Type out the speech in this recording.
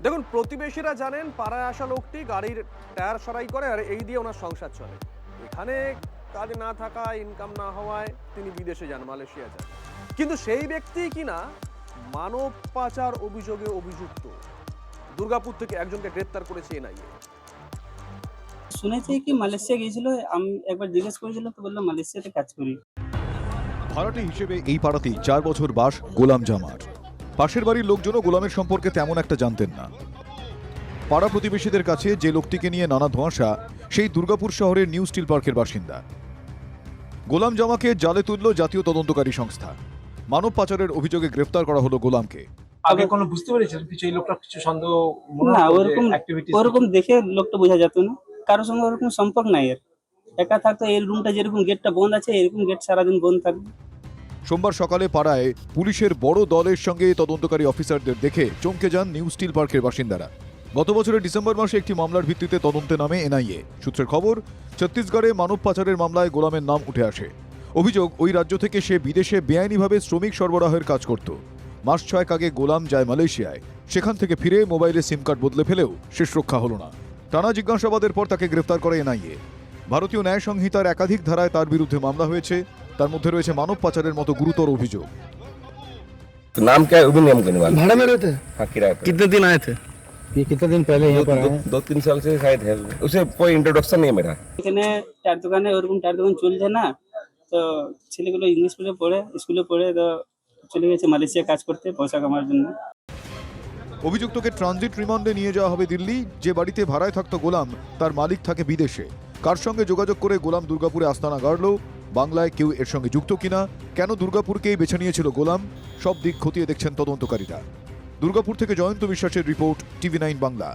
দেখুন, প্রতিবেশীরা জানেন পাড়ায় আসা লোকটি গাড়ির টায়ার সরাই করে আর এই দিয়ে ওনার সংসার চলে। এখানে কাজ না থাকা, ইনকাম না হওয়ায় তিনি বিদেশে যান, মালয়েশিয়া যান। কিন্তু সেই ব্যক্তি কিনা মানব পাচার অভিযোগে অভিযুক্ত। দুর্গাপুর থেকে একজনকে গ্রেপ্তার করেছে এনআইএ। শুনেছি কি মালয়েশিয়া গিয়েছিল, আমি একবার জিজ্ঞেস করেছিলাম তো বললাম মালয়েশিয়াতে কাজ করি। ভাড়াটে হিসেবে এই পাড়াতেই 4 বছর বাস গোলাম জামার। পাশের বাড়ির লোকজনও গোলামের সম্পর্কে তেমন একটা জানতেন না। পাড়া প্রতিবেশীদের কাছে যে লোকটিকে নিয়ে নানা ধোঁয়াশা, সেই দুর্গাপুর শহরের নিউ স্টিল পার্কের বাসিন্দা। গোলাম জামাকে জালে তুলল জাতীয় তদন্তকারী সংস্থা। মানব পাচারের অভিযোগে গ্রেফতার করা হলো গোলামকে। আগে কোনো বুঝতে পেরেছেন কিছু, এই লোকটা কিছু সন্দেহ মনে না, হতো যে ওরকম activities ওরকম দেখে লোকটা বোঝা যেত না। কারোর সঙ্গে ওরকম সম্পর্ক নাই এর। একা থাকতো, এই রুমটা যেরকম গেটটা বন্ধ আছে এরকম গেট সারাদিন বন্ধ থাকবে। সোমবার সকালে পাড়ায় পুলিশের বড় দলের সঙ্গে তদন্তকারী অফিসারদের দেখে চমকে যান নিউ স্টিল পার্কের বাসিন্দারা। গত বছরের ডিসেম্বর মাসে একটি মামলার ভিত্তিতে তদন্তে নামে এনআইএ। সূত্রের খবর, ছত্তিশগড়ে মানব পাচারের মামলায় গোলামের নাম উঠে আসে। অভিযোগ, ওই রাজ্য থেকে সে বিদেশে বেআইনিভাবে শ্রমিক সরবরাহের কাজ করত। মাস 6 আগে গোলাম যায় মালয়েশিয়ায়। সেখান থেকে ফিরে মোবাইলে সিম কার্ড বদলে ফেলেও শেষ রক্ষা হলো না। টানা জিজ্ঞাসাবাদের পর তাকে গ্রেফতার করে এনআইএ। ভারতীয় ন্যায় সংহিতার একাধিক ধারায় তার বিরুদ্ধে মামলা হয়েছে। তার মধ্যে রয়েছে মানব পাচারের মতো গুরুতর অভিযোগ। तो नाम क्या है? वो भी नाम करने वाला। भाड़े में रहते हैं? हाँ, किराए पे। कितने दिन आए थे? ये कितने दिन पहले यहाँ पर आए? 2-3 साल से शायद है। उसे कोई इंट्रोडक्शन नहीं है मेरा। এখানে চার দোকানে ওরকম চার দোকান চলছে না, তো ছেলেগুলো ইংলিশ মিডিয়ামে পড়ে, স্কুলে পড়ে, তো চলে গেছে মালয়েশিয়া কাজ করতে পয়সা কামার জন্য। অভিযুক্তকে ট্রানজিট রিমান্ডে নিয়ে যাওয়া হবে দিল্লি। যে বাড়িতে ভাড়ায় থাকতো গোলাম, তার মালিক থাকে বিদেশে। কার সঙ্গে যোগাযোগ করে গোলাম দুর্গাপুরে আস্তানা গাড়ল, বাংলায় কেউ এর সঙ্গে যুক্ত কিনা, কেন দুর্গাপুরকেই বেছে নিয়েছিল গোলাম, সব দিক খতিয়ে দেখছেন তদন্তকারীরা। দুর্গাপুর থেকে জয়ন্ত বিশ্বাসের রিপোর্ট, টিভি9 বাংলা।